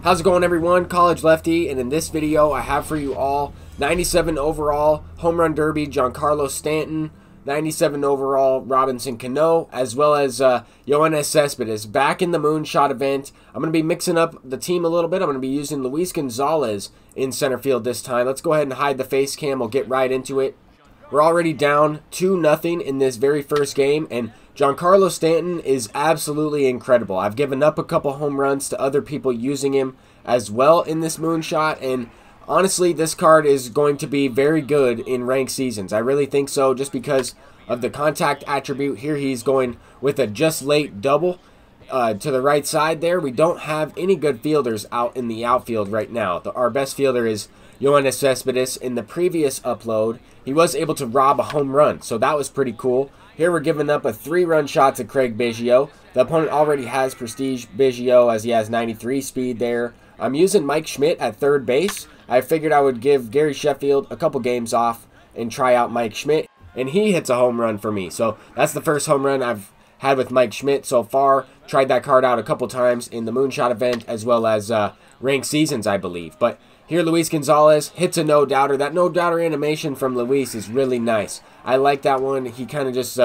How's it going, everyone? College Lefty, and in this video I have for you all 97 overall home run derby Giancarlo Stanton, 97 overall Robinson Cano, as well as Yoenis Cespedes back in the moonshot event. I'm going to be mixing up the team a little bit. I'm going to be using Luis Gonzalez in center field this time. Let's go ahead and hide the face cam. We'll get right into it. We're already down 2-0 in this very first game, and Giancarlo Stanton is absolutely incredible. I've given up a couple home runs to other people using him as well in this moonshot, and honestly, this card is going to be very good in ranked seasons. I really think so, just because of the contact attribute. Here he's going with a just late double to the right side there. We don't have any good fielders out in the outfield right now. Our best fielder is Yoenis Cespedes. In the previous upload, he was able to rob a home run, so that was pretty cool. Here we're giving up a 3-run shot to Craig Biggio. The opponent already has Prestige Biggio, as he has 93 speed there. I'm using Mike Schmidt at third base. I figured I would give Gary Sheffield a couple games off and try out Mike Schmidt, and he hits a home run for me. So that's the first home run I've had with Mike Schmidt so far. Tried that card out a couple times in the moonshot event as well as ranked seasons, I believe. But here Luis Gonzalez hits a no-doubter. That no-doubter animation from Luis is really nice. I like that one. He kind of just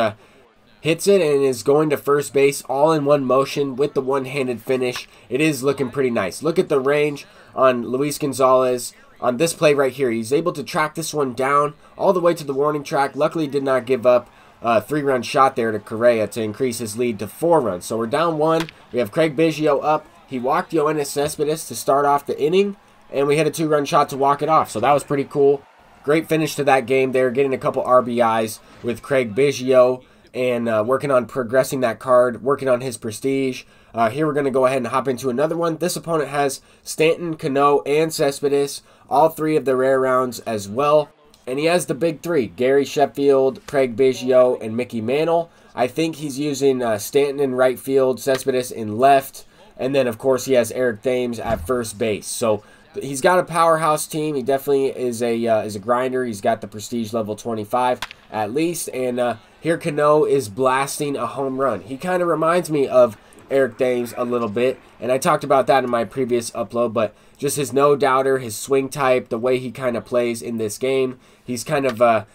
hits it and is going to first base all in one motion with the one-handed finish. It is looking pretty nice. Look at the range on Luis Gonzalez on this play right here. He's able to track this one down all the way to the warning track. Luckily did not give up a 3-run shot there to Correa to increase his lead to 4 runs. So we're down 1. We have Craig Biggio up. He walked Yoenis Cespedes to start off the inning, and we hit a 2-run shot to walk it off. So that was pretty cool. Great finish to that game there, getting a couple RBIs with Craig Biggio and working on progressing that card, working on his prestige. Here we're going to go ahead and hop into another one. This opponent has Stanton, Cano, and Cespedes, all 3 of the rare rounds as well. And he has the big 3, Gary Sheffield, Craig Biggio, and Mickey Mantle. I think he's using Stanton in right field, Cespedes in left, and then of course he has Eric Thames at first base. So he's got a powerhouse team. He definitely is a grinder. He's got the prestige level 25 at least. And here Cano is blasting a home run. He kind of reminds me of Eric Thames a little bit, and I talked about that in my previous upload, but just his no-doubter, his swing type, the way he kind of plays in this game. He's kind of a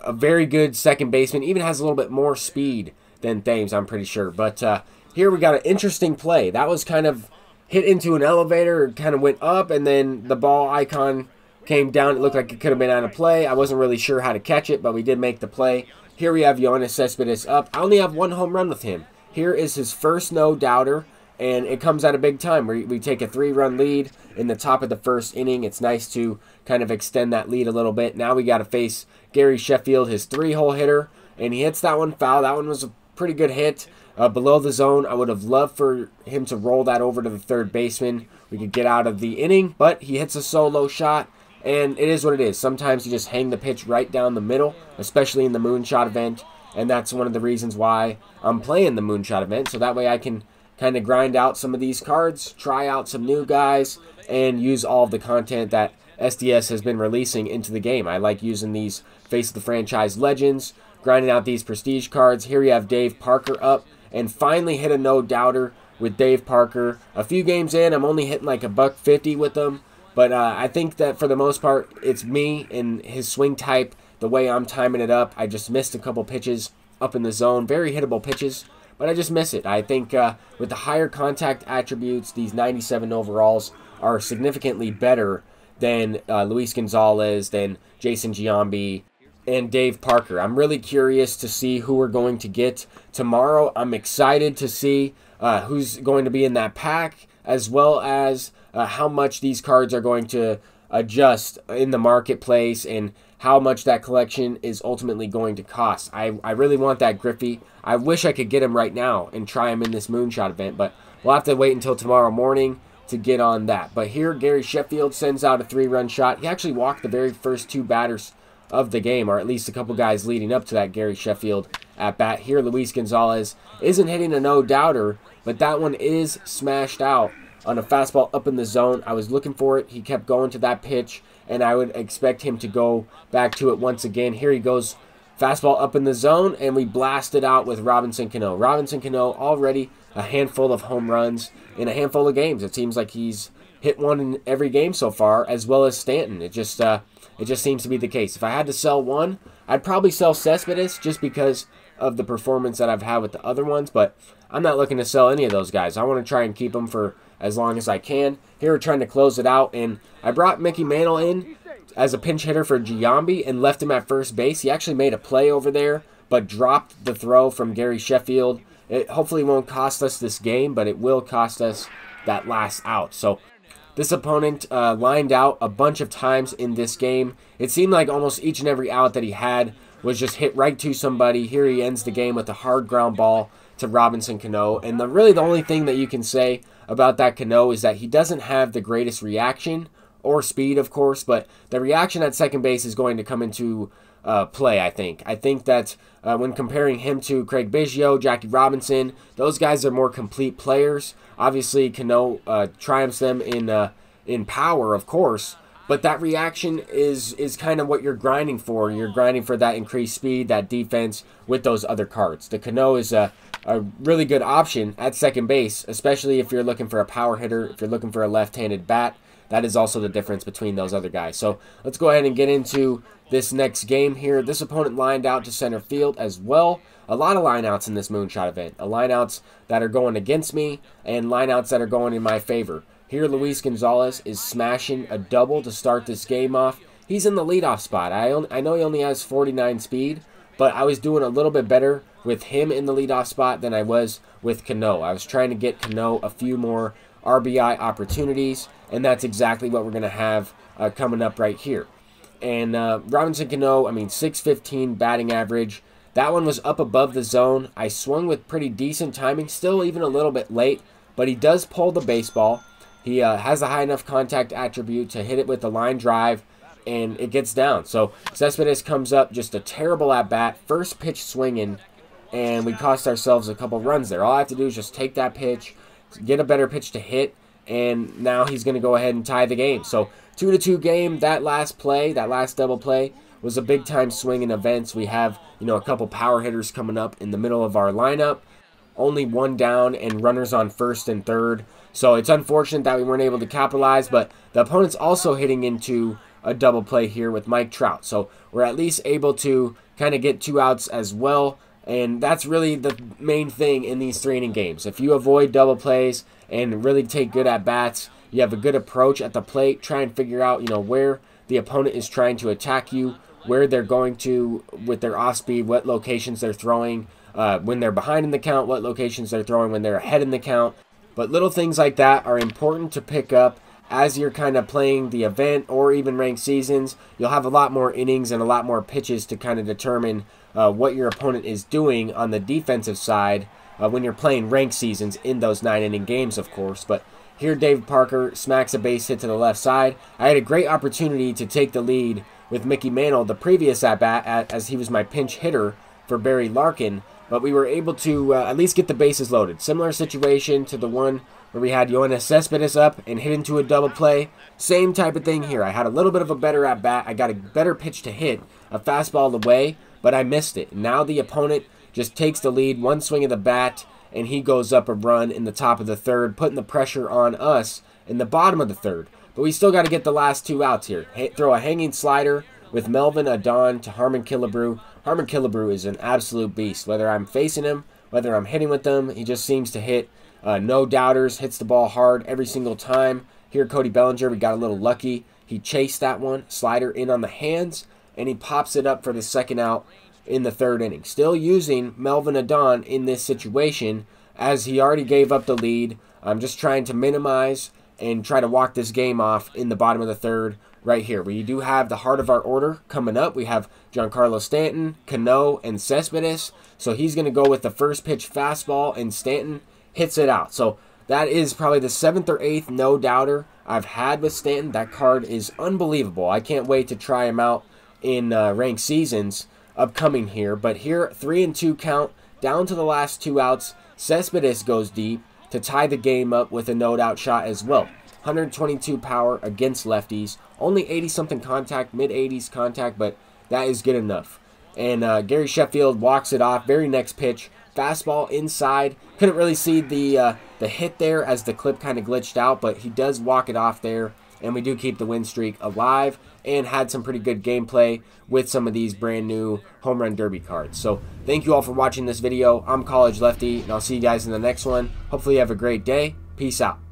very good second baseman, even has a little bit more speed than Thames, I'm pretty sure. But here we got an interesting play. That was kind of hit into an elevator, kind of went up, and then the ball icon came down. It looked like it could have been out of play. I wasn't really sure how to catch it, but we did make the play. Here we have Yoenis Cespedes up. I only have 1 home run with him. Here is his first no-doubter, and it comes at a big time. We take a 3-run lead in the top of the first inning. It's nice to kind of extend that lead a little bit. Now we got to face Gary Sheffield, his 3-hole hitter, and he hits that one foul. That one was a pretty good hit below the zone. I would have loved for him to roll that over to the third baseman. We could get out of the inning, but he hits a solo shot, and it is what it is. Sometimes you just hang the pitch right down the middle, especially in the moonshot event, and that's one of the reasons why I'm playing the moonshot event, so that way I can kind of grind out some of these cards, try out some new guys, and use all of the content that SDS has been releasing into the game. I like using these Face of the Franchise Legends, grinding out these prestige cards. Here we have Dave Parker up, and finally hit a no-doubter with Dave Parker. A few games in, I'm only hitting like $150 with him, but I think that for the most part, it's me and his swing type, the way I'm timing it up. I just missed a couple pitches up in the zone, very hittable pitches, but I just miss it. I think with the higher contact attributes, these 97 overalls are significantly better than Luis Gonzalez, than Jason Giambi, and Dave Parker. I'm really curious to see who we're going to get tomorrow. I'm excited to see who's going to be in that pack, as well as how much these cards are going to adjust in the marketplace and how much that collection is ultimately going to cost. I really want that Griffey. I wish I could get him right now and try him in this moonshot event, but we'll have to wait until tomorrow morning to get on that. But here Gary Sheffield sends out a 3-run shot. He actually walked the very first 2 batters of the game, or at least a couple guys leading up to that Gary Sheffield at bat. Here Luis Gonzalez isn't hitting a no-doubter, but that one is smashed out on a fastball up in the zone. I was looking for it. He kept going to that pitch, and I would expect him to go back to it once again. Here he goes Fastball up in the zone, and we blast it out with Robinson Cano. Robinson Cano already a handful of home runs in a handful of games. It seems like he's hit one in every game so far, as well as Stanton. It just seems to be the case. If I had to sell one, I'd probably sell Cespedes just because of the performance that I've had with the other ones, but I'm not looking to sell any of those guys. I want to try and keep them for as long as I can. Here we're trying to close it out, and I brought Mickey Mantle in as a pinch hitter for Giambi and left him at first base. He actually made a play over there, but dropped the throw from Gary Sheffield. It hopefully won't cost us this game, but it will cost us that last out. So this opponent lined out a bunch of times in this game. It seemed like almost each and every out that he had was just hit right to somebody. Here he ends the game with a hard ground ball to Robinson Cano. And really the only thing that you can say about that Cano is that he doesn't have the greatest reaction or speed, of course, but the reaction at second base is going to come into play, I think. I think that when comparing him to Craig Biggio, Jackie Robinson, those guys are more complete players. Obviously, Cano triumphs them in power, of course, but that reaction is kind of what you're grinding for. You're grinding for that increased speed, that defense with those other cards. The Cano is a really good option at second base, especially if you're looking for a power hitter, if you're looking for a left-handed bat. That is also the difference between those other guys. So let's go ahead and get into this next game here. This opponent lined out to center field as well. A lot of lineouts in this moonshot event. Lineouts that are going against me and lineouts that are going in my favor. Here Luis Gonzalez is smashing a double to start this game off. He's in the leadoff spot. I know he only has 49 speed, but I was doing a little bit better with him in the leadoff spot than I was with Cano. I was trying to get Cano a few more RBI opportunities, and that's exactly what we're going to have coming up right here. And Robinson Cano, I mean, 615 batting average. That one was up above the zone. I swung with pretty decent timing, still even a little bit late, but he does pull the baseball. He has a high enough contact attribute to hit it with the line drive, and it gets down. So Cespedes comes up, just a terrible at-bat, first pitch swinging, and we cost ourselves a couple runs there. All I have to do is just take that pitch, get a better pitch to hit, and now he's going to go ahead and tie the game. So 2-2 game. That last play, that last double play, was a big-time swing in events. We have, a couple power hitters coming up in the middle of our lineup. Only one down and runners on first and third. So it's unfortunate that we weren't able to capitalize, but the opponent's also hitting into a double play here with Mike Trout. So we're at least able to kind of get 2 outs as well. And that's really the main thing in these 3-inning games. If you avoid double plays and really take good at-bats, you have a good approach at the plate, try and figure out, where the opponent is trying to attack you, where they're going to with their off-speed, what locations they're throwing when they're behind in the count, what locations they're throwing when they're ahead in the count. But little things like that are important to pick up as you're kind of playing the event or even ranked seasons. You'll have a lot more innings and a lot more pitches to kind of determine what your opponent is doing on the defensive side when you're playing ranked seasons in those 9-inning games, of course. But here David Parker smacks a base hit to the left side. I had a great opportunity to take the lead with Mickey Mantle the previous at-bat as he was my pinch hitter for Barry Larkin, but we were able to at least get the bases loaded. Similar situation to the one where we had Yoenis Cespedes up and hit into a double play. Same type of thing here. I had a little bit of a better at-bat. I got a better pitch to hit, a fastball away, but I missed it. Now the opponent just takes the lead, one swing of the bat, and he goes up a run in the top of the third, putting the pressure on us in the bottom of the third. But we still got to get the last 2 outs here. Throw a hanging slider with Melvin Adon to Harmon Killebrew. Harmon Killebrew is an absolute beast. Whether I'm facing him, whether I'm hitting with him, he just seems to hit no doubters, hits the ball hard every single time. Here, Cody Bellinger, we got a little lucky. He chased that one, slider in on the hands, and he pops it up for the second out in the 3rd inning. Still using Melvin Adon in this situation as he already gave up the lead. I'm just trying to minimize and try to walk this game off in the bottom of the 3rd right here. We do have the heart of our order coming up. We have Giancarlo Stanton, Cano, and Cespedes. So he's going to go with the first pitch fastball, and Stanton hits it out. So that is probably the 7th or 8th no-doubter I've had with Stanton. That card is unbelievable. I can't wait to try him out in ranked seasons upcoming here. But here, 3-2 count, down to the last 2 outs. Cespedes goes deep to tie the game up with a no-doubt shot as well. 122 power against lefties. Only 80-something contact, mid-80s contact, but that is good enough. And Gary Sheffield walks it off. Very next pitch. Fastball inside. Couldn't really see the hit there as the clip kind of glitched out, but he does walk it off there. And we do keep the win streak alive and had some pretty good gameplay with some of these brand new Home Run Derby cards. So thank you all for watching this video. I'm College Lefty, and I'll see you guys in the next one. Hopefully you have a great day. Peace out.